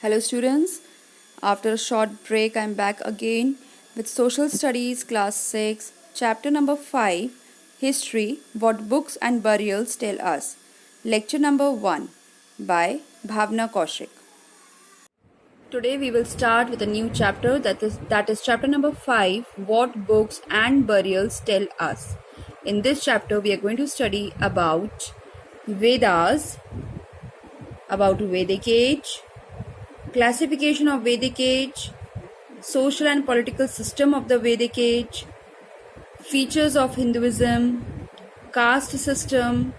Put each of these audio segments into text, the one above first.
Hello students, after a short break I am back again with Social Studies class 6, chapter number 5, History, What Books and Burials Tell Us. Lecture number 1 by Bhavna Kaushik. Today we will start with a new chapter that is chapter number 5, What Books and Burials Tell Us. In this chapter we are going to study about Vedas, about Vedic age, classification of Vedic age, social and political system of the Vedic age, features of Hinduism, caste system,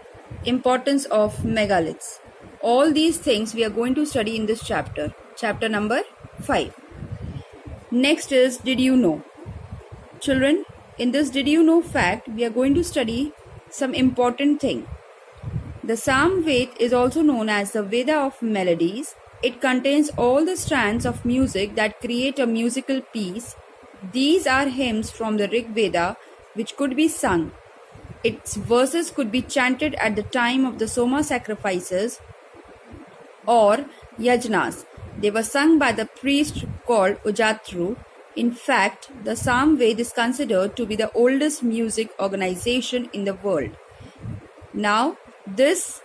importance of megaliths. All these things we are going to study in this chapter, chapter number 5. Next is Did You Know? Children, in this Did You Know fact, we are going to study some important thing. The Samved is also known as the Veda of melodies. It contains all the strands of music that create a musical piece. These are hymns from the Rig Veda which could be sung. Its verses could be chanted at the time of the Soma sacrifices or yajnas. They were sung by the priest called Ujatru. In fact, the Samved is considered to be the oldest music organization in the world. Now, this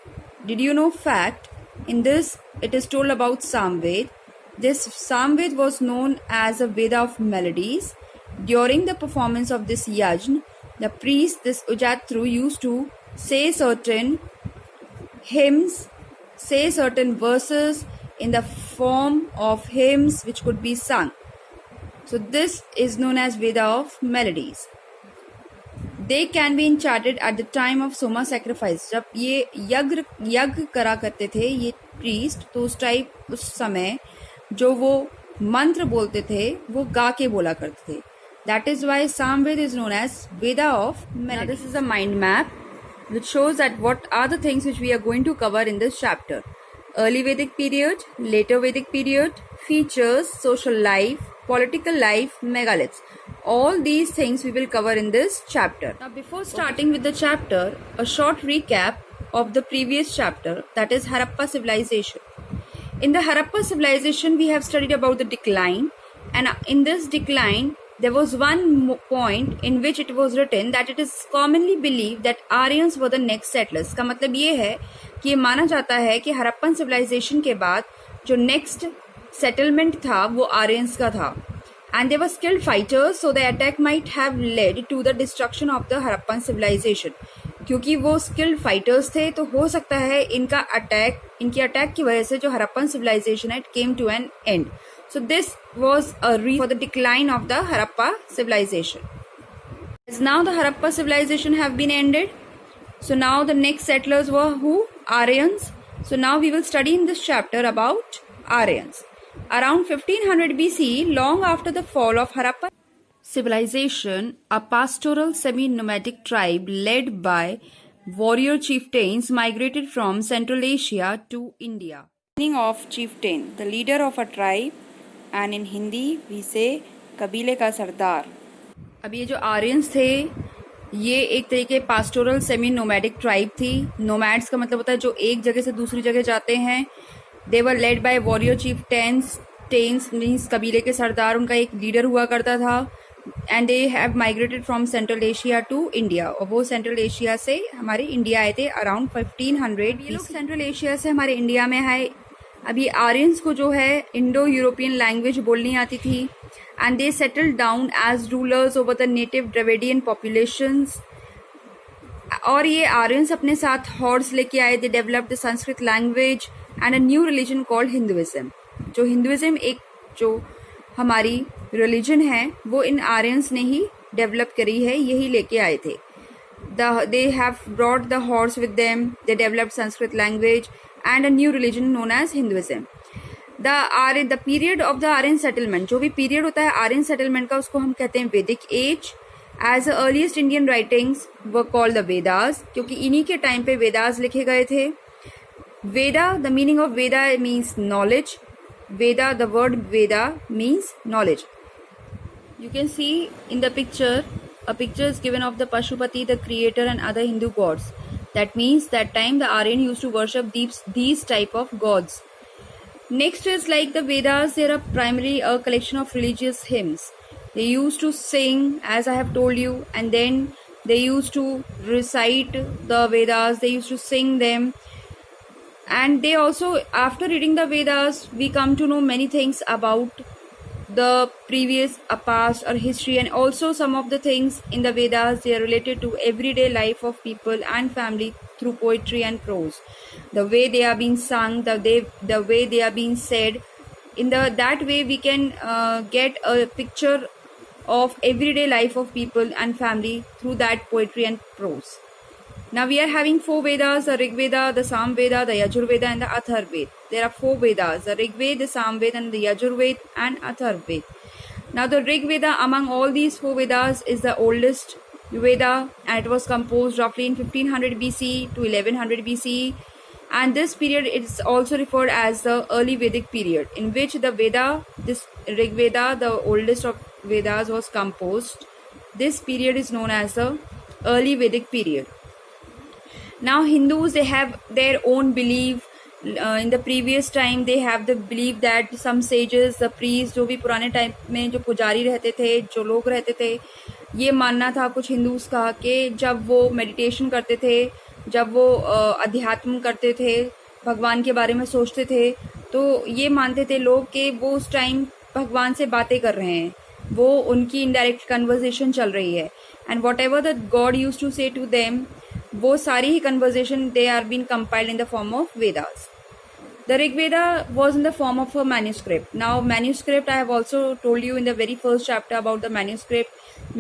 Did You Know fact, in this it is told about Samved. This Samved was known as a Veda of melodies. During the performance of this yajna, the priest, this Ujatru, used to say certain hymns, say certain verses in the form of hymns which could be sung. So this is known as Veda of melodies. They can be enchanted at the time of Soma sacrifice. जब ये यज्ञ करा करते थे ये priest, तो उस समय जो वो मंत्र बोलते थे वो गा के बोला करते थे. That is why Samved is known as Veda of melodies. Now this is a mind map which shows that what are the things which we are going to cover in this chapter. Early Vedic period, later Vedic period, features, social life, political life, megaliths. All these things we will cover in this chapter. Now before starting with the chapter, a short recap of the previous chapter, that is Harappa civilization. In the Harappa civilization we have studied about the decline, and in this decline there was one point in which it was written that it is commonly believed that Aryans were the next settlers. का मतलब ये है कि ये माना जाता है कि हरप्पन civilization के बाद जो next settlement था वो Aryans का था. And they were skilled fighters, so the attack might have led to the destruction of the Harappan civilization. क्योंकि वो skilled fighters थे तो हो सकता है इनकी अटैक की वजह से जो हरप्पन civilization है it came to an end. So this was a reason for the decline of the Harappa civilization. As now the Harappa civilization have been ended, so now the next settlers were who? Aryans. So now we will study in this chapter about Aryans. Around 1500 BC, long after the fall of Harappa civilization, a pastoral semi-nomadic tribe led by warrior chieftains migrated from Central Asia to India. Meaning of chieftain, the leader of a tribe, and in Hindi we say कबीले का सरदार. अब ये जो Aryans थे ये एक तरीके pastoral semi nomadic tribe थी. नोमैड्स का मतलब होता है जो एक जगह से दूसरी जगह जाते हैं. They were led by warrior chieftains. Tens means कबीले के सरदार, उनका एक लीडर हुआ करता था. And they have migrated from Central Asia to India, और वो सेंट्रल एशिया से हमारे इंडिया आए थे अराउंड 1500. ये लोग सेंट्रल एशिया से हमारे इंडिया में आए. अभी आर्यंस को जो है इंडो यूरोपियन लैंग्वेज बोलनी आती थी. And they settled down as rulers over the native Dravidian populations. और ये आर्यंस अपने साथ हॉर्स लेके आए. They developed the Sanskrit language and a new religion called Hinduism. जो हिंदुइज्म एक जो हमारी रिलीजन है वो इन आर्यंस ने ही डेवलप करी है, यही लेके आए थे. They have brought the horse with them. They developed Sanskrit language and a new religion known as Hinduism. The period of the Aryan settlement, जो भी period होता है Aryan settlement का, उसको हम कहते हैं Vedic age. As the earliest Indian writings were called the Vedas, क्योंकि इन्हीं के टाइम पे Vedas लिखे गए थे. Veda, the meaning of Veda means knowledge. Veda, the word Veda means knowledge. You can see in the picture, a picture is given of the Pashupati, the creator, and other Hindu gods. That means that time the Aryan used to worship these type of gods. Next is like the Vedas, they are primarily a collection of religious hymns. They used to sing, as I have told you, and then they used to recite the Vedas, they used to sing them. And they also, after reading the Vedas, we come to know many things about the previous past or history, and also some of the things in the Vedas, they are related to everyday life of people and family through poetry and prose. The way they are being sung, the way they are being said, in that way we can get a picture of everyday life of people and family through that poetry and prose. Now we are having four Vedas: the Rig Veda, the Sam Veda, the Yajur Veda, and the Athar Veda. There are four Vedas: the Rig Veda, the Sam Veda, and the Yajur Veda, and Athar Veda. Now the Rig Veda among all these four Vedas is the oldest Veda, and it was composed roughly in 1500 BC to 1100 BC. And this period is also referred as the early Vedic period, in which the Veda, this Rig Veda, the oldest of Vedas, was composed. This period is known as the early Vedic period. Now Hindus, they have their own belief. In the previous time they have the belief that some sages, the priests, जो भी पुराने time में जो पुजारी रहते थे, जो लोग रहते थे, ये मानना था कुछ हिंदूज का कि जब वो मेडिटेशन करते थे, जब वो अध्यात्म करते थे, भगवान के बारे में सोचते थे, तो ये मानते थे लोग कि वो उस टाइम भगवान से बातें कर रहे हैं, वो उनकी इनडायरेक्ट कन्वर्सेशन चल रही है. And whatever the god use to say to them, वो सारी ही conversation they are been compiled in the form of Vedas. The Rig Veda was in the form of a manuscript. Now manuscript, I have also told you in the very first chapter about the manuscript.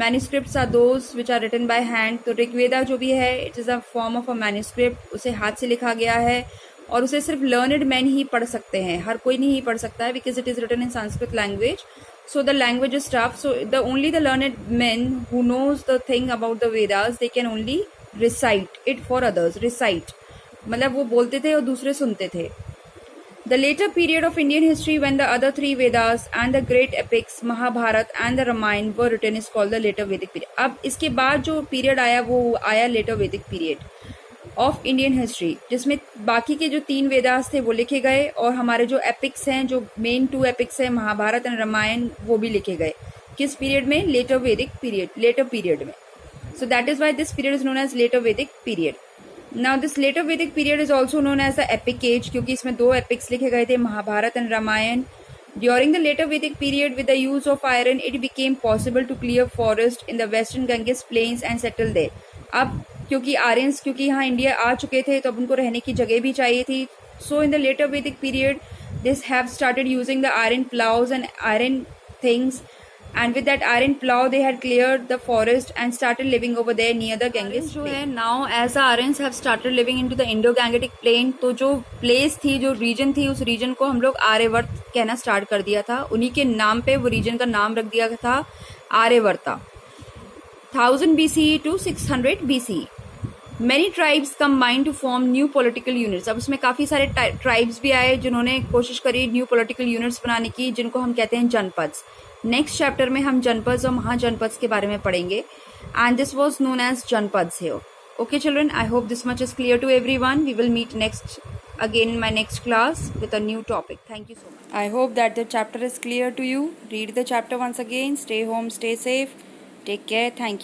Manuscripts are those which are written by hand. तो Rig Veda जो भी है, it is a form of a manuscript. उसे हाथ से लिखा गया है और उसे सिर्फ learned men ही पढ़ सकते हैं, हर कोई नहीं पढ़ सकता है, because it is written in Sanskrit language. So the language is tough. So only the learned men who knows the thing about the Vedas, they can only recite it for others. Recite मतलब वो बोलते थे और दूसरे सुनते थे. The later period of Indian history, when the other three Vedas and the great epics Mahabharata and the Ramayana were written, is called the later Vedic period. अब इसके बाद जो पीरियड आया वो आया later Vedic period of Indian history, जिसमें बाकी के जो तीन वेदास थे वो लिखे गए और हमारे जो एपिक्स हैं, जो मेन टू एपिक्स हैं महाभारत एंड रामायण, वो भी लिखे गए. किस पीरियड में? Later Vedic period, later period में. So that is why this period is known as later Vedic period. Now this later Vedic period is also known as the epic age, क्योंकि इसमें दो epics लिखे गए थे, Mahabharata and Ramayana. During the later Vedic period, with the use of iron, it became possible to clear forest in the western Ganges plains and settle there. अब क्योंकि Aryans, क्योंकि यहाँ इंडिया आ चुके थे, तो अब उनको रहने की जगह भी चाहिए थी. So in the later Vedic period, this have started using the iron plows and iron things, and with that iron plow they had cleared the forest and started living over there near the Ganges जो है. Now as the Aryans have started living into the Indo-Gangetic plain, तो जो place थी, जो reason थी, उस reason को हम लोग आर्यवर्त कहना स्टार्ट कर दिया था. उन्हीं के नाम पे वो रीजन का नाम रख दिया था आर्यवर्ता. 1000 BCE to 600 BCE. Many tribes combined to form new political units. अब उसमें काफ़ी सारे ट्राइब्स भी आए जिन्होंने कोशिश करी न्यू पॉलिटिकल यूनिट्स बनाने की, जिनको हम कहते हैं जनपद्स. नेक्स्ट चैप्टर में हम जनपद्स और महाजनपद्स के बारे में पढ़ेंगे. And this was known as janapads here. Okay children, I hope this much is clear to everyone. We will meet next again in my next class with a new topic. Thank you so much. I hope that the chapter is clear to you. Read the chapter once again. Stay home, stay safe. Take care. Thank you.